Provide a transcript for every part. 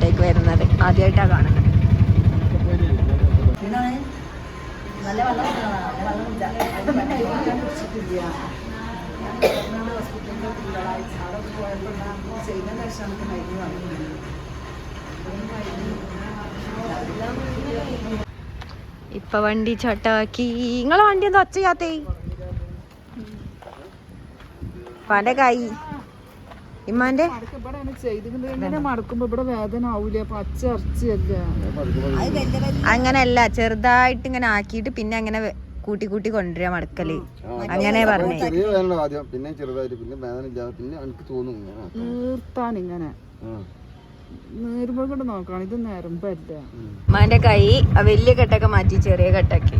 ഇങ്ങോട്ടേക്ക് വരുന്നത്. ആദ്യമായിട്ടാണ് കാണുന്നത്. ഇപ്പൊ വണ്ടി ചട്ടാക്കി. നിങ്ങളെ വണ്ടി എന്താ ഒച്ചയാത്തേ? ഇപ്പാന്റെ കൈ ഇമ്മാന്റെ അങ്ങനെയല്ല, ചെറുതായിട്ട് ഇങ്ങനെ ആക്കിയിട്ട് പിന്നെ അങ്ങനെ കൂട്ടി കൂട്ടി കൊണ്ടുവരാ മടക്കല്. അങ്ങനെ പറഞ്ഞേ. ഉമ്മാന്റെ കൈ വലിയ കെട്ടൊക്കെ മാറ്റി ചെറിയ കെട്ടാക്കി.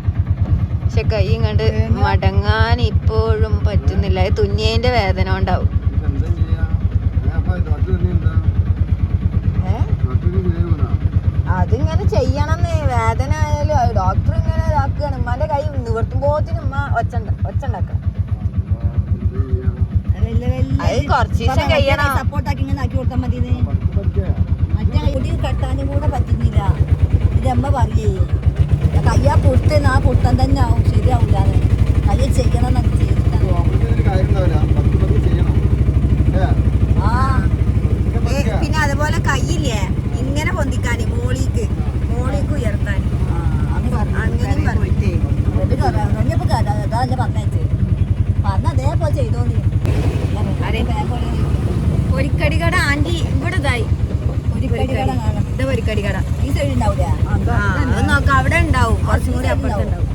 പക്ഷെ കൈ ഇങ്ങോട്ട് മടങ്ങാൻ ഇപ്പോഴും പറ്റുന്നില്ല. തുന്നിയതിന്റെ വേദന ഉണ്ടാവും. അതിങ്ങനെ ചെയ്യണമെന്ന് വേദന ആയാലും ഡോക്ടർ ഇങ്ങനെ ഇതാക്കുകയാണ്. ഉമ്മാന്റെ കൈ നിവർത്തുമ്പോത്തിന് ഉമ്മ ഒച്ച ഉണ്ടാക്കണം. അത് കുറച്ച് ദിവസം കഴിയണം. സപ്പോർട്ടാക്കി ഇങ്ങനെ ആക്കി കൊടുത്താൽ മതി. മറ്റേ മുടി കെട്ടാനും കൂടെ പറ്റുന്നില്ല. ഇതമ്മ പറയേ കയ്യാ പൊട്ടുന്ന ആ പൊട്ടൻ തന്നെ ആവും, ശരിയാവില്ലാതെ കയ്യ ചെയ്യണം എന്നൊക്കെ ചെയ്തിട്ടാണ്. പിന്നെ അതുപോലെ കയ്യില്ലേ ഇങ്ങനെ പൊന്തിക്കാന് മോളിക്ക് ഉയർത്താൻ അങ്ങനെയും അതല്ലേ പറഞ്ഞേ. പറഞ്ഞ അതേപോലെ ചെയ്തോണ്ടി. പൊരിക്കടി കട ആന്റി ഇവിടെ ഇതായി. പൊരിക്കടി കട ഈ സൈഡ് ഉണ്ടാവില്ല. അത് നോക്കാം, അവിടെ ഉണ്ടാവും. കുറച്ചും കൂടി അപ്പുറത്തുണ്ടാവും.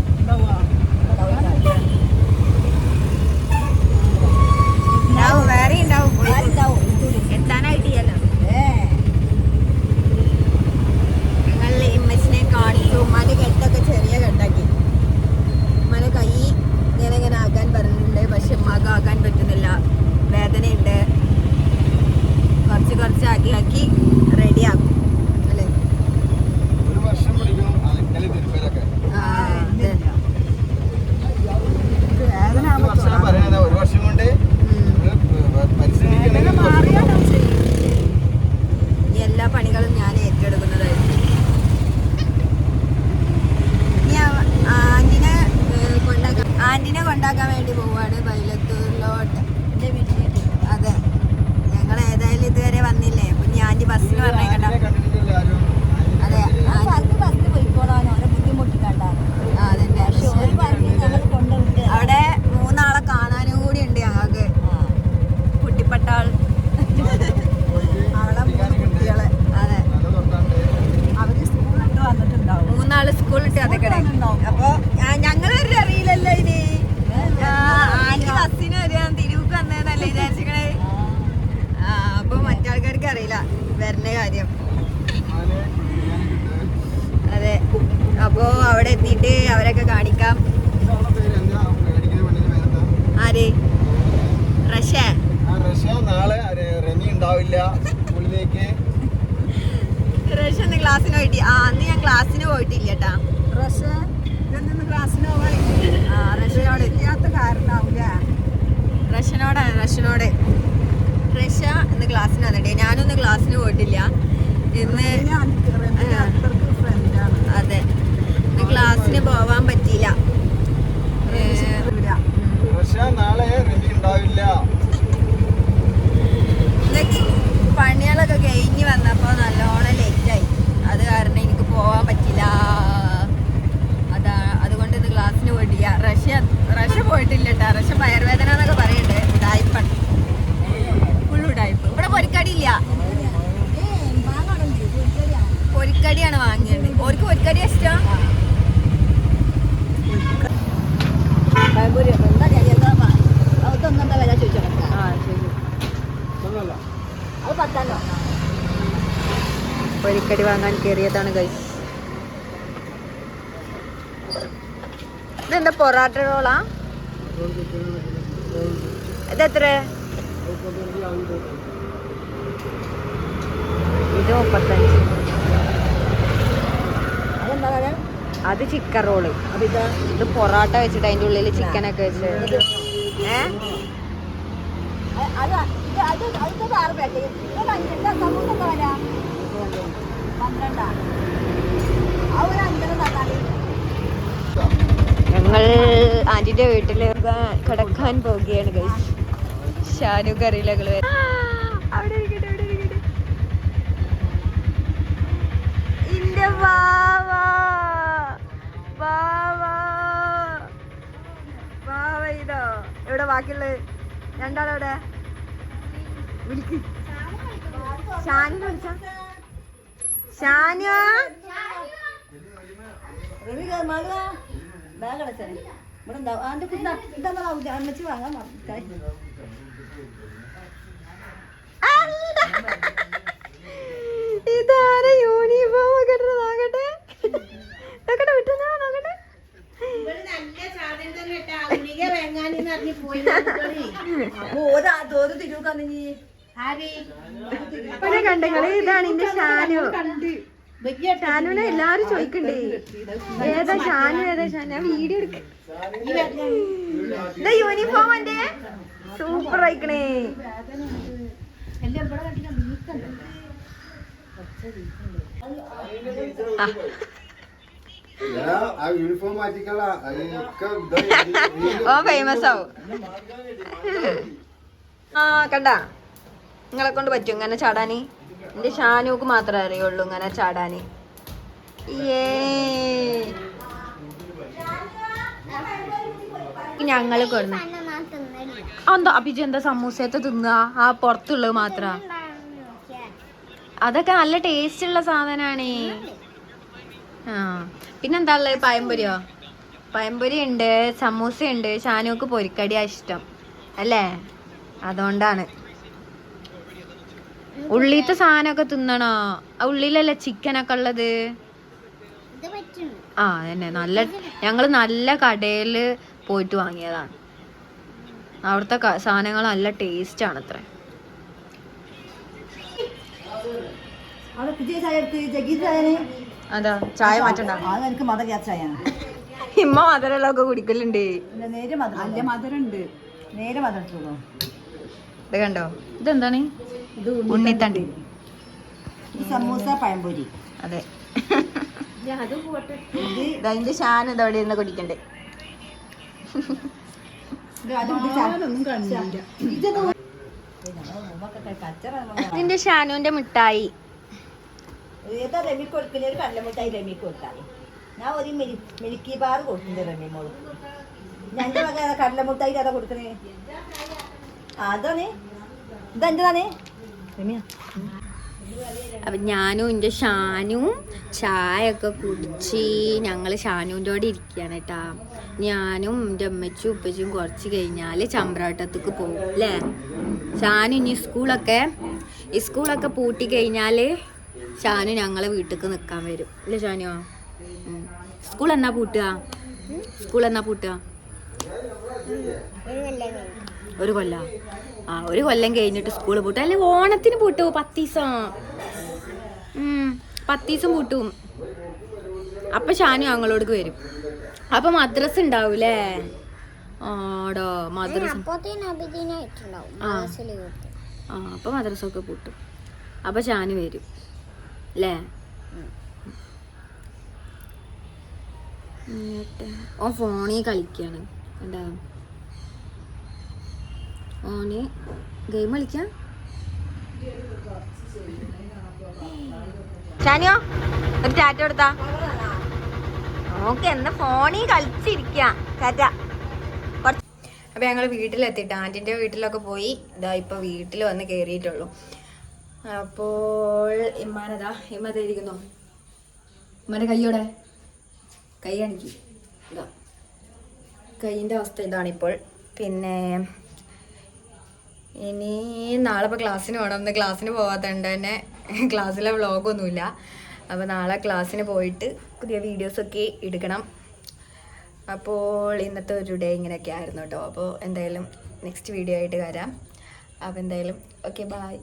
വേറെ ഉണ്ടാവും. എത്താനായിട്ടില്ല. ഞങ്ങൾ ഇമ്മച്ചിനെ കാണിച്ചു. ഉമ്മാന്റെ കെട്ടൊക്കെ ചെറിയ കെട്ടാക്കി. ഉമ്മാനെ കൈ ഇങ്ങനെ ആക്കാൻ പറഞ്ഞിട്ടുണ്ട്. പക്ഷെ ഉമ്മാക്ക് ആക്കാൻ പറ്റുന്നില്ല, വേദനയുണ്ട്. കുറച്ച് ആക്കി റെഡിയാക്കും അല്ലേ? എല്ലാ പണികളും ഞാൻ ഏറ്റെടുക്കുന്നതായിരുന്നു. ആന്റിനെ കൊണ്ടാക്കാൻ വേണ്ടി പോവാണ് ബൈലത്തൂരിലോട്ട്. അതെ, ഞങ്ങൾ ഏതായാലും ഇതുവരെ വന്നില്ലേ. പിന്നെ ആന്റി ബസ്സിന് പറഞ്ഞേക്കണ്ട. അതെ, ബസ്സിന് പോയിക്കോളാനോ ബുദ്ധിമുട്ടിക്കണ്ടാണ്. അതന്നെ. അവിടെ 3 ആളെ കാണാനും കൂടി ഉണ്ട് ഞങ്ങൾക്ക്. കുട്ടിപ്പട്ടാൾ അവളെ 3 കുട്ടികളെ. അതെ, അവര് സ്കൂളിട്ട് വന്നിട്ടുണ്ടാവും. 3 ആള് സ്കൂളിട്ട് അതൊക്കെ. അപ്പൊ ഞങ്ങളൊരു അറിയില്ലല്ലോ ഇനി. ആന്റി ബസ്സിന് വരാൻ തിരുവുക്ക് വന്നതെന്നല്ലേ വിചാരിച്ചിക്കണേ. അപ്പൊ മറ്റാൾക്കാർക്ക് അറിയില്ല വരുന്ന കാര്യം. അതെ, അപ്പോ അവിടെ എത്തിയിട്ട് അവരൊക്കെ കാണിക്കാം. ആര്? റഷ നാളെ റെമി ഉണ്ടാവില്ല സ്കൂളിലേക്ക്. റഷ ഇന്ന് ക്ലാസ്സിന് പോയിട്ട്. അന്ന് ഞാൻ ക്ലാസ്സിന് പോയിട്ടില്ല കേട്ടാ. ക്ലാസ്സിന് പോവാൻ കാരണാവൂല. റഷനോട് റഷ ഇന്ന് ക്ലാസ്സിന് വന്നിട്ടേ. ഞാനൊന്ന് ക്ലാസ്സിന് പോയിട്ടില്ല ഇന്ന്. അതെ, ഇന്ന് ക്ലാസ്സിന് പോവാൻ പറ്റിയില്ല. നാളെ റെമി ഉണ്ടാവില്ല. പണികളൊക്കെ കഴിഞ്ഞ് വന്നപ്പോൾ നല്ലോണം ലേറ്റായി. അത് കാരണം എനിക്ക് പോവാൻ പറ്റില്ല. അതുകൊണ്ട് ഇന്ന് ക്ലാസ്സിന് പോയിട്ടില്ല. റഷ പോയിട്ടില്ല കേട്ടോ. റഷ വയറുവേദന എന്നൊക്കെ പറയുന്നുണ്ട്. ഉടായിപ്പാണ്, ഫുൾ ഉടായിപ്പ്. ഇവിടെ പൊരിക്കടി ഇല്ല, പൊരിക്കടിയാണ് വാങ്ങിയത്. ഓർക്ക് പൊരിക്കടി ഇഷ്ടം. പൊരിക്കടി വാങ്ങാൻ കയറിയതാണ് ഗൈസ്. ഇതെന്താ പൊറാട്ട റോളാ? ഇതെത്ര? ഇത് 35. അത് ചിക്കൻ റോള്. ഇത് പൊറാട്ട വെച്ചിട്ട് അതിൻ്റെ ഉള്ളിൽ ചിക്കനൊക്കെ വെച്ച്. 12 ആ ഒരു 5 തന്നാല് ഞങ്ങൾ ആന്റിന്റെ വീട്ടില് കിടക്കാൻ പോവുകയാണ് ഗൈസ്. ഷാനു കറിയിലകള് ഇന്റെ വാവാ വാവാ വാവ ഇതോ എവിടെ ബാക്കിയുള്ളത് രണ്ടാളെവിടെ വിളിക്ക് ഷാനു വിളിച്ച ഷാനു ബാഗ് അടച്ചേ ഇവിടെ ഉണ്ടാവും ആൻ്റെ കുഞ്ഞ ഇതാവില്ല അമ്മച്ചി വാങ്ങാൻ ഇതാരെ യൂണിഫോം ഒക്കെ നോക്കട്ടെ നോക്കട്ടെ വിട്ടുന്നാ നോക്കട്ടെ ഓരോ തിരുവക്കാന്ന് കണ്ടങ്ങള് ഇതാണ് എന്റെ ഷാനു. ഷാനുവിനെ എല്ലാരും ചോദിക്കണ്ടേ ഏതാ ഷാനു ഏതാ ഷാനു. ഞാൻ വീഡിയോ എടുക്ക യൂണിഫോം എന്റെ സൂപ്പർ ആയിക്കണേ. ഓ ഫേമസ് ആവും. ആ കണ്ട നിങ്ങളെ കൊണ്ട് പറ്റും ഇങ്ങനെ ചാടാന്. എന്റെ ഷാനുക്ക് മാത്രമേ അറിയുള്ളൂ ഇങ്ങനെ ചാടാന്. ഞങ്ങള് കൊടുന്നു എന്താ അഭിജ എന്താ സമൂസത്തെ തിന്നുക ആ പുറത്തുള്ളത് മാത്ര. അതൊക്കെ നല്ല ടേസ്റ്റ് ഉള്ള സാധനാണ്. ആ പിന്നെന്താ ഉള്ളത് പഴംപൊരിയോ? പഴംപൊരി ഉണ്ട്, സമൂസ ഉണ്ട്. ഷാനുക്ക് പൊരിക്കടിയാ ഇഷ്ടം അല്ലേ? അതുകൊണ്ടാണ്. ഉള്ളിത്തെ സാധനമൊക്കെ തിന്നണോ? ഉള്ളിലല്ലേ ചിക്കനൊക്കെ ഉള്ളത്. ആ അതന്നെ നല്ല ഞങ്ങള് നല്ല കടയില് പോയിട്ട് വാങ്ങിയതാണ്. അവിടുത്തെ സാധനങ്ങൾ നല്ല ടേസ്റ്റ് ആണ് അത്ര. അതാ ചായ മാറ്റണ്ട. ഇമ്മ മധുരമുള്ളതൊക്കെ കുടിക്കലുണ്ട്. ഇത് കണ്ടോ? ഇതെന്താണ്? ഉണ്ണിത്തണ്ടി സമൂസ പഴംപൊരി. അതെ അതിന്റെ ഷാൻ ഇതവിടെ ഇരുന്ന് കുടിക്കണ്ടേ. നിന്റെ ഷാനുവിന്റെ മിഠായി ഏതാ രമി കൊടുക്കുന്ന ഒരു കടലമിഠായി രമി കൊടുത്താൽ ഞാൻ ഒരു മിൽക്കി ബാർ കൊടുക്കുന്നത് രമി മോള്. ഞന്റെ വക കടലമിഠായി അതാ കൊടുക്കണേ. അതാണ് ഇതെന്റെതാണ് രമ്യ. അപ്പം ഞാനും എൻ്റെ ഷാനും ചായ ഒക്കെ കുടിച്ച് ഞങ്ങൾ ഷാനുവിൻ്റെ കൂടെ ഇരിക്കുകയാണ് കേട്ടാ. ഞാനും എൻ്റെ അമ്മച്ചും ഉപ്പച്ചും കുറച്ച് കഴിഞ്ഞാൽ ചമ്പ്രാട്ടത്തേക്ക് പോകും അല്ലേ. ഷാനു ഇനി സ്കൂളൊക്കെ പൂട്ടി കഴിഞ്ഞാൽ ഷാനു ഞങ്ങളെ വീട്ടിലേക്ക് നിൽക്കാൻ വരും അല്ലേ ഷാനു? സ്കൂൾ എന്നാ പൂട്ടുക? ഒരു കൊല്ലം. ആ ഒരു കൊല്ലം കഴിഞ്ഞിട്ട് സ്കൂൾ പൂട്ടും അല്ലെ? ഓണത്തിന് പൂട്ടും 10 ദിവസം. 10 ദിവസം പൂട്ടും. അപ്പൊ ഷാനു ഞങ്ങളോടക്ക് വരും. അപ്പൊ മദ്രസ ഉണ്ടാവൂലേ? ആടോ മദ്രസ. ആ അപ്പൊ മദ്രസ ഒക്കെ പൂട്ടും. അപ്പൊ ഷാനു വരും അല്ലേ? ഓ ഫോണിൽ കളിക്കാണ് എന്താ? ഓന് ഗെയിം കളിക്കാം. ഷാനിയോ ഒരു ടാറ്റ കൊടുത്താ? ഓക്കെ എന്നാ ഫോണിൽ കളിച്ചിരിക്കാം. ടാറ്റ. അപ്പൊ ഞങ്ങൾ വീട്ടിലെത്തിയിട്ട് ആന്റിന്റെ വീട്ടിലൊക്കെ പോയി ഇതാ ഇപ്പൊ വീട്ടിൽ വന്ന് കേറിയിട്ടുള്ളൂ. അപ്പോൾ ഇമ്മ ഇരിക്കുന്നു. ഇമ്മന്റെ കൈയോടെ കൈ കാണിക്കും. ഇതാ കൈയിൻ്റെ അവസ്ഥ ഇതാണിപ്പോൾ. പിന്നെ ഇനി നാളെ ഇപ്പോൾ ക്ലാസ്സിന് പോകണം. ഒന്ന് ക്ലാസ്സിന് പോകാത്തതുകൊണ്ട് തന്നെ ക്ലാസ്സിലെ വ്ളോഗൊന്നുമില്ല. അപ്പോൾ നാളെ ക്ലാസ്സിന് പോയിട്ട് പുതിയ വീഡിയോസൊക്കെ എടുക്കണം. അപ്പോൾ ഇന്നത്തെ ഒരു ഡേ ഇങ്ങനെയൊക്കെ ആയിരുന്നു കേട്ടോ. അപ്പോൾ എന്തായാലും നെക്സ്റ്റ് വീഡിയോ ആയിട്ട് വരാം. അപ്പോൾ എന്തായാലും ഓക്കെ ബൈ.